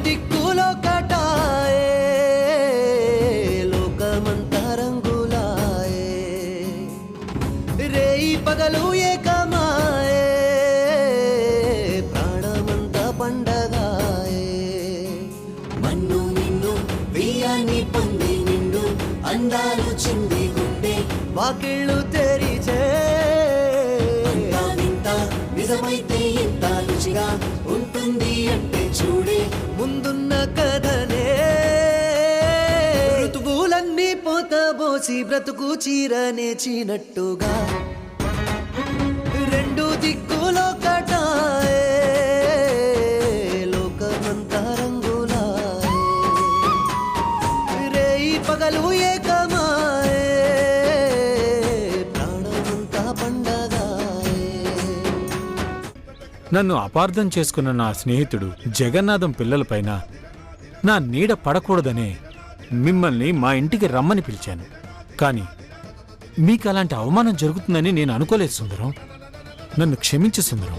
దిక్కులో కటాయే లోకమంతా రంగులాయే రేయి పగలు ఏకమాయే ప్రాణమంతా పండగాయే మన్ను నిన్ను బియ్యాన్ని పొంది నిండు అందాలు చింది గుండె వాకిళ్ళు తెరిచే నిజమైతే ఇంత రుచిగా ఉంటుంది అంటే చూడే ముందున్న కథనే ఋతువులన్నీ పోతబోసి బ్రతుకు చీరనేచినట్టుగా రెండు దిక్కులో కటాయే లోకమంతా రంగులాయే రేయి పగలు ఏకమాయే ప్రాణమంతా పండగాయే. నన్ను అపార్థం చేసుకున్న నా స్నేహితుడు జగన్నాథం పిల్లలపైన నా నీడ పడకూడదనే మిమ్మల్ని మా ఇంటికి రమ్మని పిలిచాను. కానీ మీకు అలాంటి అవమానం జరుగుతుందని నేను అనుకోలేదు సుందరం. నన్ను క్షమించు సుందరం.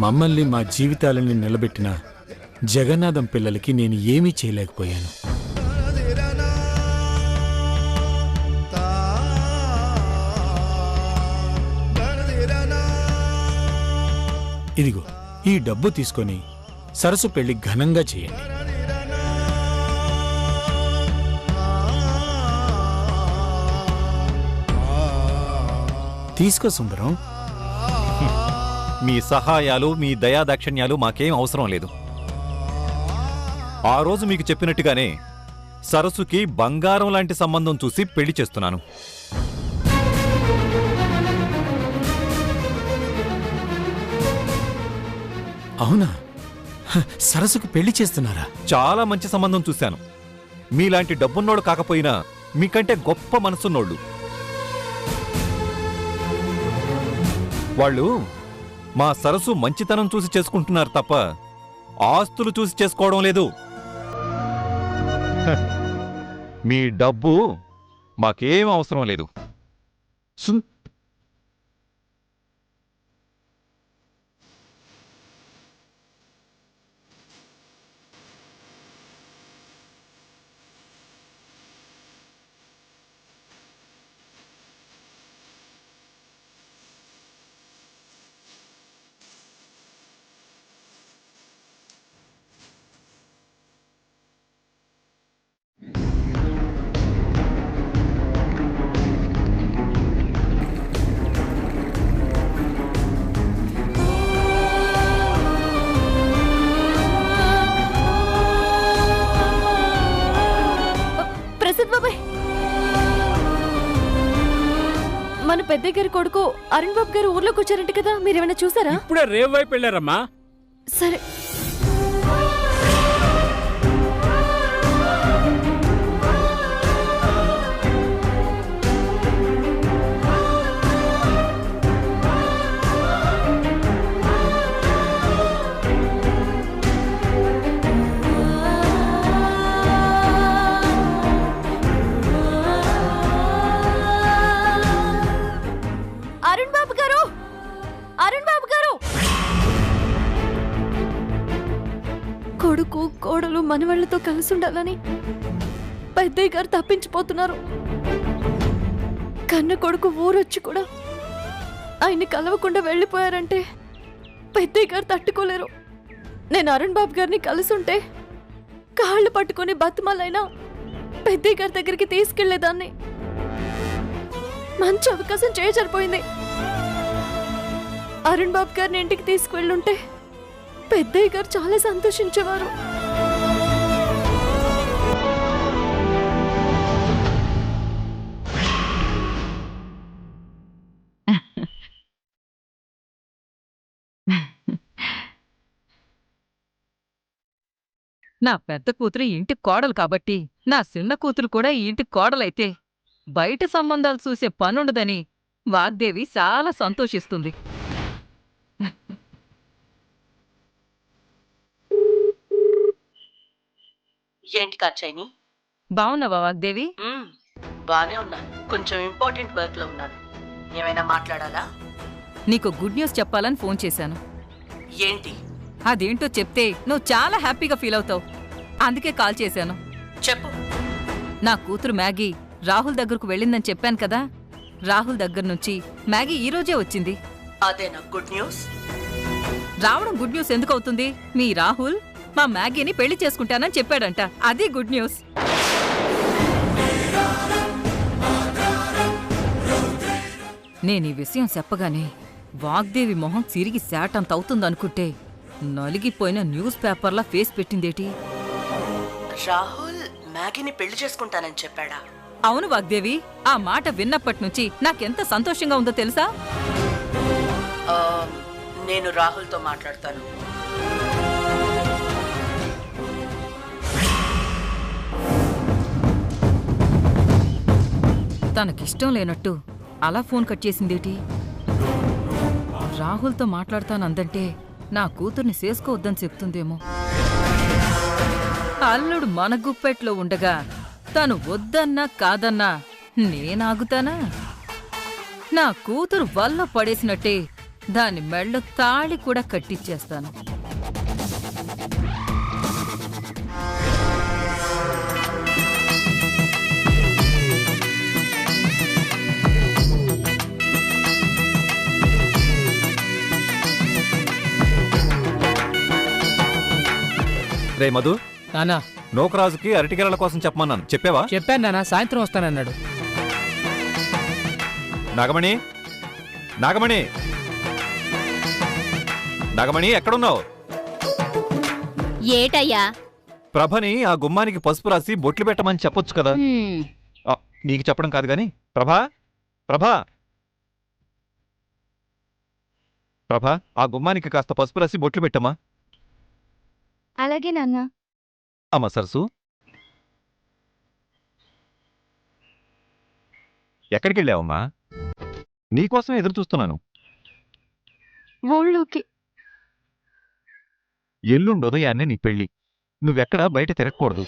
మమ్మల్ని మా జీవితాలని నిలబెట్టిన జగన్నాథం పిల్లలకి నేను ఏమీ చేయలేకపోయాను. ఇదిగో ఈ డబ్బు తీసుకొని సరస్సు పెళ్లి ఘనంగా చేయండి. తీసుకో సుందరం. మీ సహాయాలు మీ దయాదాక్షిణ్యాలు మాకేం అవసరం లేదు. ఆ రోజు మీకు చెప్పినట్టుగానే సరస్సుకి బంగారం లాంటి సంబంధం చూసి పెళ్లి చేస్తున్నాను. అవునా? సరస్సుకు పెళ్లి చేస్తున్నారా? చాలా మంచి సంబంధం చూశాను. మీలాంటి డబ్బున్నోడు కాకపోయినా మీకంటే గొప్ప మనసున్నోళ్ళు. వాళ్ళు మా సరస్సు మంచితనం చూసి చేసుకుంటున్నారు తప్ప ఆస్తులు చూసి చేసుకోవడం లేదు. మీ డబ్బు మాకేం అవసరం లేదు. మన పెద్దయ్య గారి కొడుకు అరుణ్ బాబు గారు ఊర్లోకి వచ్చారంట కదా, మీరేమైనా చూసారా? ఇప్పుడే రేవు వైపు వెళ్ళారమ్మా. సరే. కొడుకు కోడలు మనవాళ్లతో కలిసి ఉండాలని పెద్దయ్య గారు తప్పించిపోతున్నారు. కన్న కొడుకు ఊరొచ్చి కూడా ఆయన్ని కలవకుండా వెళ్ళిపోయారంటే పెద్దయ్య గారు తట్టుకోలేరు. నేను అరుణ్ బాబు గారిని కలిసి ఉంటే కాళ్ళు పట్టుకుని బతిమాలైనా పెద్దయ్య గారి దగ్గరికి తీసుకెళ్లేదాన్ని. మంచి అవకాశం చేజరిపోయింది. అరుణ్ బాబు గారిని ఇంటికి తీసుకువెళ్ళుంటే పెద్దయ్య గారు చాలా సంతోషించేవారు. నా పెద్ద కూతురు ఇంటి కోడలు కాబట్టి నా చిన్న కూతురు కూడా ఈ ఇంటి కోడలైతే బయట సంబంధాలు చూసే పనుండదని వాగ్దేవి చాలా సంతోషిస్తుంది. ఏంటి కాచాయిని? బావున్నావా వాగ్దేవి? బానే ఉన్నాను. కొంచెం ఇంపార్టెంట్ వర్క్ లో ఉన్నాను. ఏమైనా మాట్లాడాలా? నీకు గుడ్ న్యూస్ చెప్పాలని ఫోన్ చేశాను. ఏంటి? అదేంటో చెప్తే నువ్వు చాలా హ్యాపీగా ఫీల్ అవుతావు. అందుకే కాల్ చేశాను. చెప్పు. నా కూతురు మ్యాగీ రాహుల్ దగ్గరకు వెళ్ళిందని చెప్పాను కదా. రాహుల్ దగ్గర నుంచి మ్యాగీ ఈ రోజే వచ్చింది. అదేనా గుడ్ న్యూస్? రావడం గుడ్ న్యూస్ ఎందుకు అవుతుంది? మీ రాహుల్ మా మ్యాగీని పెళ్లి చేసుకుంటానని చెప్పాడంట. అది గుడ్ న్యూస్. నేను ఈ విషయం చెప్పగానే వాగ్దేవి మొహం తిరిగి శాటంత అవుతుందనుకుంటే నలిగిపోయిన న్యూస్ పేపర్లా ఫేస్ పెట్టిందేటి. రాహుల్ మ్యాగీని పెళ్లి చేసుకుంటానని చెప్పాడా? అవును వాగ్దేవి, ఆ మాట విన్నప్పటి నుంచి నాకెంత సంతోషంగా ఉందో తెలుసా? ఆ, నేను రాహుల్తో మాట్లాడతాను. తనకిష్టం లేనట్టు అలా ఫోన్ కట్ చేసిందేటి. రాహుల్తో మాట్లాడతానందంటే నా కూతుర్ని చేసుకోవద్దని చెప్తుందేమో. అల్లుడు మన గుప్పెట్లో ఉండగా తను వద్దన్నా కాదన్నా నేనాగుతానా? నా కూతురు వల్ల పడేసినట్టే దాని మెళ్ళ తాళి కూడా కట్టిచ్చేస్తాను. రే మధు, నానా నోకరాజుకి అరటికెరల కోసం చెప్పమన్నాను. చెప్పావా? చెప్పాను నానా, సాయంత్రం వస్తానన్నాడు. నాగమణి, నాగమణి, నాగమణి ఎక్కడున్నావు? ఏటయ్యా? ప్రభని ఆ గుమ్మానికి పసుపు రాసి బొట్లు పెట్టమని చెప్పొచ్చు కదా. ఆ, నీకు చెప్పడం కాదు గాని. ప్రభా, ప్రభా, ప్రభా, ఆ గుమ్మానికి కాస్త పసుపు రాసి బొట్లు పెట్టమ్మా. అలాగే నాన్న. అమ్మ సరసు, ఎక్కడికి వెళ్ళావమ్మా? నీకోసం ఎదురు చూస్తున్నాను. ఊళ్ళోకి. ఎల్లుండి ఉదయాన్నే నీ పెళ్లి. నువ్వెక్కడా బయట తిరగకూడదు.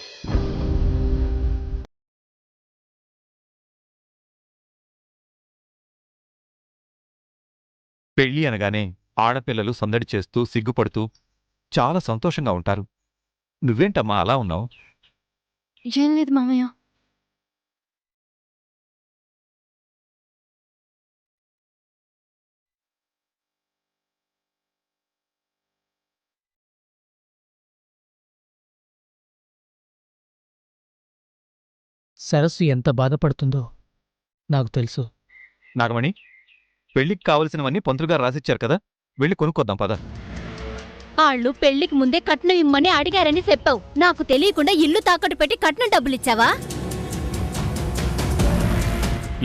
పెళ్లి అనగానే ఆడపిల్లలు సందడి చేస్తూ సిగ్గుపడుతూ చాలా సంతోషంగా ఉంటారు. నువ్వేంటమ్మా అలా ఉన్నావు? ఏం లేదు మామయ్య. సరస్సు ఎంత బాధపడుతుందో నాకు తెలుసు. నాగమణి, పెళ్లికి కావలసినవన్నీ పంతులుగారు రాసిచ్చారు కదా, వెళ్ళి కొనుక్కొద్దాం పద. ఆళ్ళు పెళ్లికి ముందే కట్నం ఇమ్మని అడిగారని చెప్పావు. నాకు తెలియకుండా ఇల్లు తాకట్టు పెట్టి కట్నం డబ్బులిచ్చావా?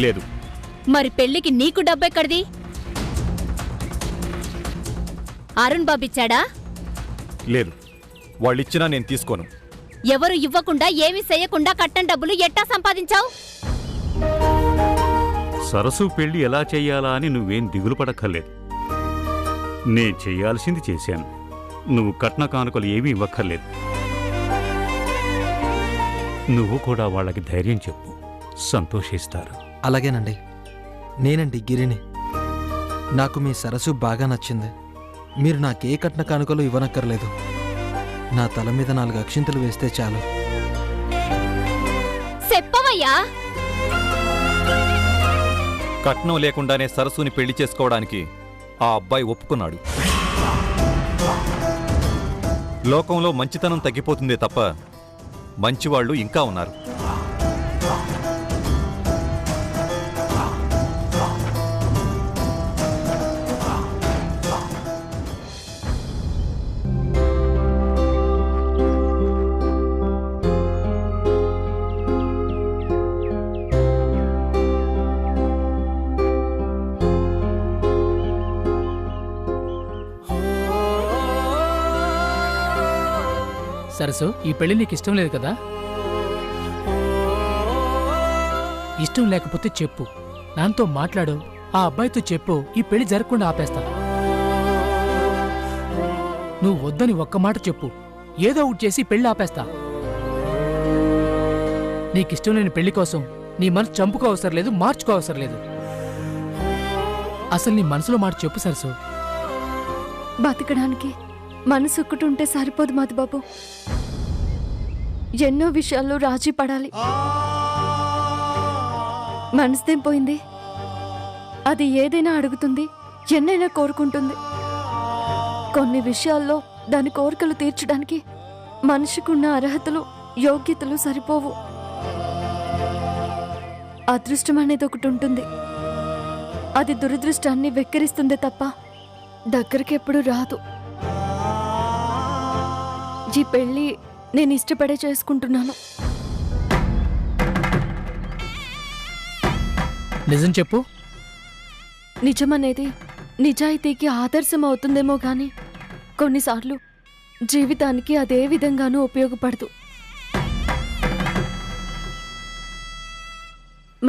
లేదు. మరి పెళ్లికి నీకు డబ్బెక్కడిది? అరుణ్ బాబిచ్చాడా? లేదు, వాళ్ళిచ్చినా నేను తీసుకోను. ఎవరు ఇవ్వకుండా ఏమీ చెయ్యకుండా కట్నం డబ్బులు ఎట్టా సంపాదించావు? సరసు పెళ్లి ఎలా చెయ్యాలా అని నువ్వేం దిగులు పడక్కర్లేదు. నే చెయ్యాల్సింది చేశాను. నువ్వు కట్న కానుకలు ఏమీ ఇవ్వక్కర్లేదు. నువ్వు కూడా వాళ్ళకి ధైర్యం చెప్పు, సంతోషిస్తారు. అలాగేనండి. నేనండి గిరిని. నాకు మీ సరస్సు బాగా నచ్చింది. మీరు నాకే కట్న కానుకలు ఇవ్వనక్కర్లేదు. నా తల మీద 4 అక్షింతలు వేస్తే చాలు. చెప్పవయ్యా. కట్నం లేకుండానే సరస్సుని పెళ్లి చేసుకోవడానికి ఆ అబ్బాయి ఒప్పుకున్నాడు. లోకంలో మంచితనం తగ్గిపోతుందే తప్ప మంచివాళ్లు ఇంకా ఉన్నారు. సరస్సు, ఈ పెళ్లి నీకు ఇష్టం లేదు కదా? ఇష్టం లేకపోతే చెప్పు, నాతో మాట్లాడు. ఆ అబ్బాయితో చెప్పు, ఈ పెళ్లి జరగకుండా ఆపేస్తా. నువ్వు వద్దని ఒక్క మాట చెప్పు, ఏదో ఒకటి చేసి పెళ్లి ఆపేస్తా. నీకిష్టం లేని పెళ్లి కోసం నీ మనసు చంపుకో అవసరం లేదు, మార్చుకో అవసరం లేదు. అసలు నీ మనసులో మాట చెప్పు సరస్సు. బతకడానికి మనసు ఒక్కటుంటే సరిపోదు మధుబాబు. ఎన్నో విషయాల్లో రాజీ పడాలి. మనసుదేం పోయింది? అది ఏదైనా అడుగుతుంది, ఎన్నైనా కోరుకుంటుంది. కొన్ని విషయాల్లో దాని కోరికలు తీర్చడానికి మనిషికున్న అర్హతలు, యోగ్యతలు సరిపోవు. అదృష్టం అనేది ఒకటి ఉంటుంది. అది దురదృష్టాన్ని వెక్కిరిస్తుందే తప్ప దగ్గరికి ఎప్పుడు రాదు. ఈ పెళ్లి నేను ఇష్టపడే చేసుకుంటున్నాను. నిజం చెప్పు. నిజమనేది నిజాయితీకి ఆదర్శం అవుతుందేమో గాని కొన్నిసార్లు జీవితానికి అదే విధంగానూ ఉపయోగపడదు.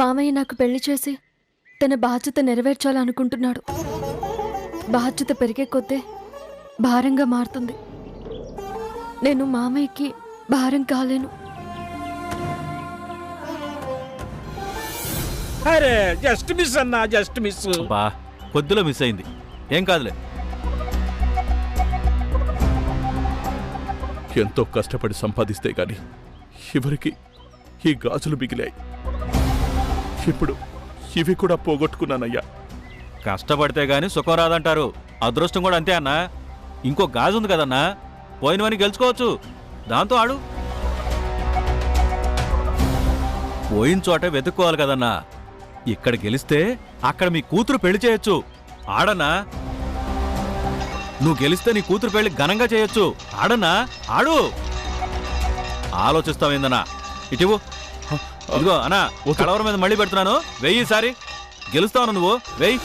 మామయ్య నాకు పెళ్లి చేసి తన బాధ్యత నెరవేర్చాలనుకుంటున్నాడు. బాధ్యత పెరిగే కొద్దే భారంగా మారుతుంది. నేను మామయ్యకి భారం కాలేను. అరే జస్ట్ మిస్ అన్నా, జస్ట్ మిస్. బా కొద్దిలో మిస్ అయింది, ఏం కాదులే. ఎంతో కష్టపడి సంపాదిస్తే గాని ఎవరికి ఈ గాజులు మిగిలాయి. ఇప్పుడు ఇవి కూడా పోగొట్టుకున్నానయ్యా. కష్టపడితే గాని సుఖం రాదంటారు. అదృష్టం కూడా అంతే అన్నా. ఇంకో గాజు ఉంది కదన్నా, పోయినవని గెలుచుకోవచ్చు. దాంతో ఆడు. పోయిన చోట వెతుక్కోవాలి కదన్నా. ఇక్కడ గెలిస్తే అక్కడ మీ కూతురు పెళ్లి చేయొచ్చు. ఆడన్నా, నువ్వు గెలిస్తే నీ కూతురు పెళ్లి ఘనంగా చేయొచ్చు. ఆడన్నా, ఆడు. ఆలోచిస్తావేందన్నా? ఇటివు. ఇదిగో అన్నా, కలవరం మీద మళ్ళీ పెడుతున్నాను. వెయ్యి సారి గెలుస్తావు నువ్వు, వెయ్యి.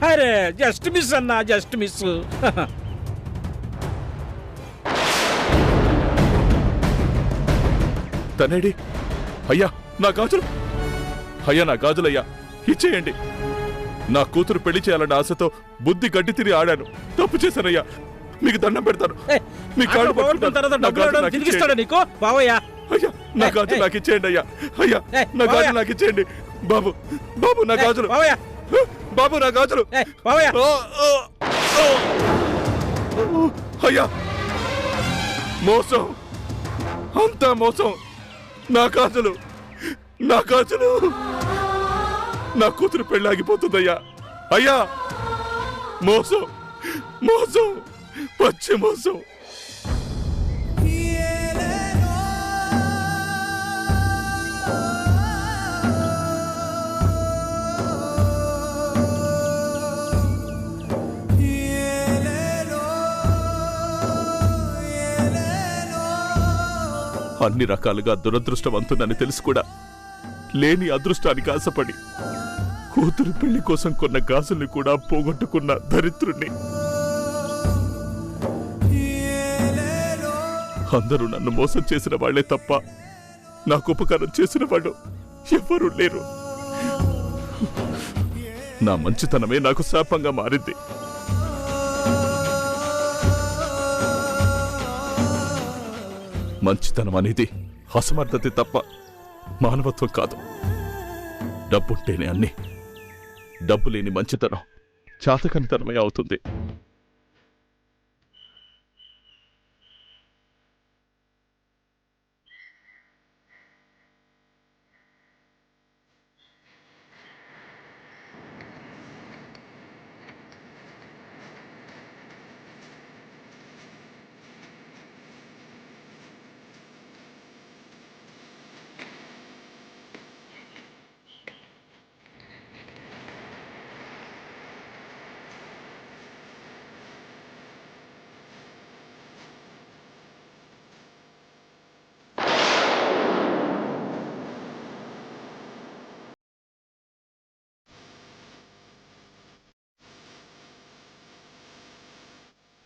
అరే జస్ట్ మిస్ అన్నా, జస్ట్ మిస్. తనేడి? అయ్యా నా గాజులు, అయ్యా నా గాజులయ్యా, ఇచ్చేయండి. నా కూతురు పెళ్లి చేయాలన్న ఆశతో బుద్ధి గడ్డి తిరిగి ఆడాను. తప్పు చేశానయ్యా, మీకు దండం పెడతాను. మీ కాళ్ళు పట్టుకుంటాను. నా గాజులు నాకు ఇచ్చేయండి. నీకు బావయ్యా. అయ్యా నా గాజులు నాకు ఇచ్చేయండి. అయ్యా అయ్యా నా గాజులు నాకు ఇచ్చేయండి. బాబు, బాబు నా గాజులు. బాబు నా గాజులు. అయ్యా మోసం, అంతా మోసం. నా గాజులు, నా గాజులు. నా కూతురు పెళ్ళాగిపోతుందయ్యా. అయ్యా మోసం, మోసం, పచ్చి మోసం. అన్ని రకాలుగా దురదృష్టవంతునని తెలుసు కూడా లేని అదృష్టానికి ఆశపడి కూతురు పెళ్లి కోసం కొన్న గాజుల్ని కూడా పోగొట్టుకున్న దరిద్రుణ్ణి. అందరూ నన్ను మోసం చేసిన వాళ్లే తప్ప నాకు ఉపకారం చేసిన వాళ్ళు ఎవరూ లేరు. నా మంచితనమే నాకు శాపంగా మారింది. మంచితనం అనేది అసమర్థత తప్ప మానవత్వం కాదు. డబ్బుంటేనే అన్ని. డబ్బు లేని మంచితనం చాతకనితనమే అవుతుంది.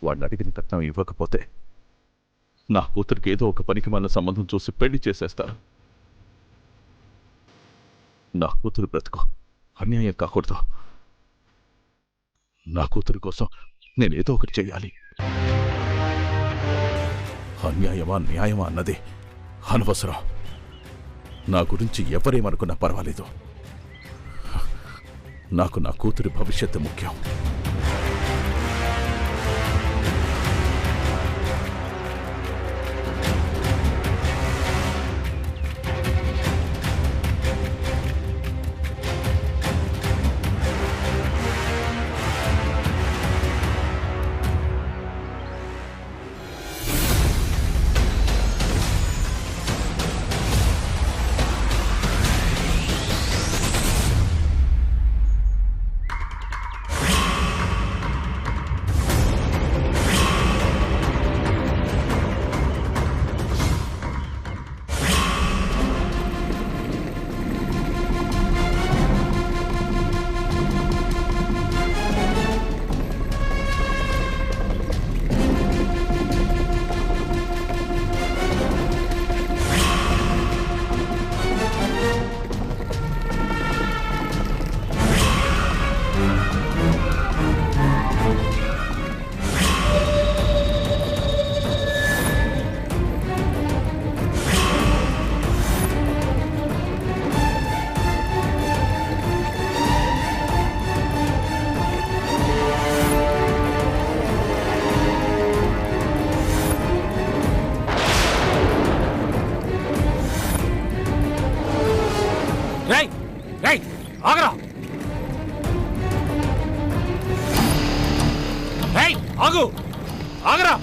వాడిని అడిగిన కట్నం ఇవ్వకపోతే నా కూతురికి ఏదో ఒక పనికి మన సంబంధం చూసి పెళ్లి చేసేస్తారు. నా కూతురు బ్రతుకు అన్యాయం కాకూడదు. నా కూతురి కోసం నేనేదో ఒకటి చెయ్యాలి. అన్యాయమా న్యాయమా అన్నది అనవసరం. నా గురించి ఎవరేమనుకున్నా పర్వాలేదు. నాకు నా కూతురి భవిష్యత్తు ముఖ్యం. రేయ్ రేయ్ ఆగరా! రేయ్ ఆగు! ఆగరా!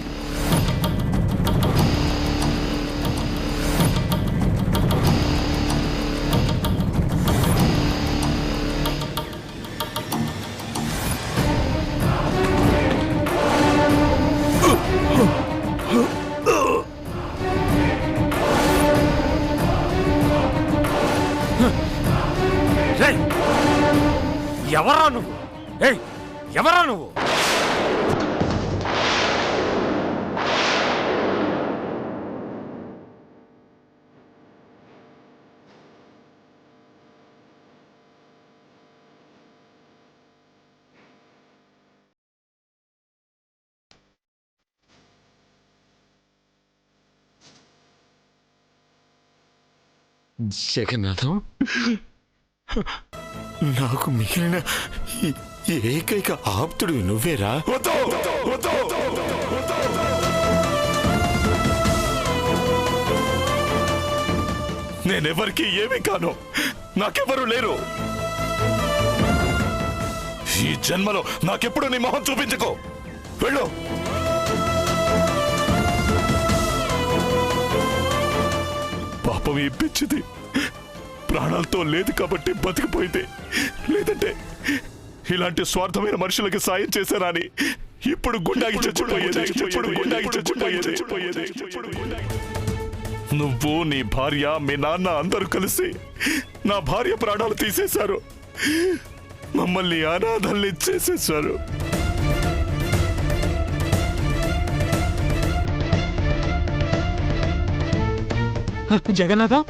ఎవరా నువ్వు? ఏయ్ ఎవరా నువ్వు? జగన్నాథం, నాకు మిగిలిన ఏకైక ఆప్తుడు నువ్వేరా? నేనెవరికి ఏమీ కాను. నాకెవరూ లేరు. ఈ జన్మలో నాకెప్పుడు నీ మొహం చూపించుకో. వెళ్ళు. పాపం ఈ పిచ్చిది ప్రాణాలతో లేదు కాబట్టి బతికిపోయింది. లేదంటే ఇలాంటి స్వార్థమైన మనుషులకి సాయం చేశారని ఇప్పుడు గుండాకి చచ్చిపోయేది. నువ్వు, నీ భార్య, మీ నాన్న అందరూ కలిసి నా భార్య ప్రాణాలు తీసేశారు. మమ్మల్ని అనాథల్ని చేసేశారు. జగన్నాథం,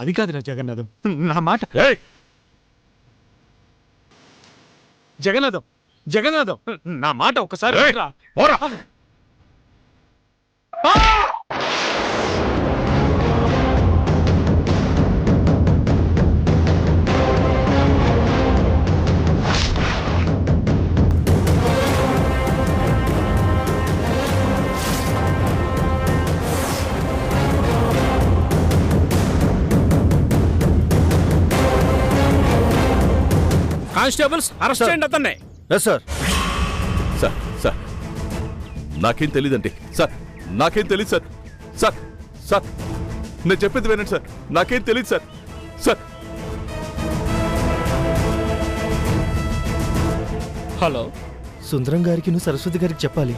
అది కాదురా జగన్నాథం, నా మాట. జగన్నాథం, జగన్నాథం, నా మాట ఒక్కసారి వినరా. కానిస్టేబుల్స్, అరెస్ట్ చేయండి అతన్ని. సార్. సార్ సార్ నాకేం తెలీదండి. సార్ నాకేం తెలీదు సార్. సార్ సార్ నేను చెప్పేది వినండి సార్. నాకేం తెలీదు సార్. సార్ హలో, సుందరం గారికి నువ్వు సరస్వతి గారికి చెప్పాలి.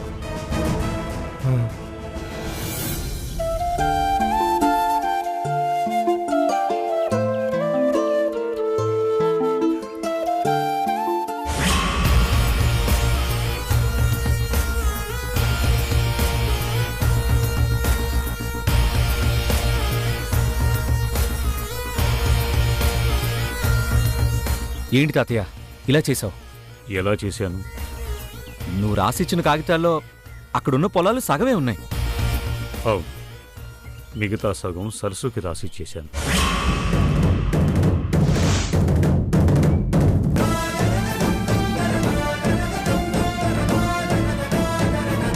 ఏంటి తాతయ్య ఇలా చేశావు? ఎలా చేశాను? నువ్వు రాసిచ్చిన కాగితాల్లో అక్కడున్న పొలాలు సగమే ఉన్నాయి. అవును, మిగతా సగం సరస్సుకి రాసిచ్చేశాను.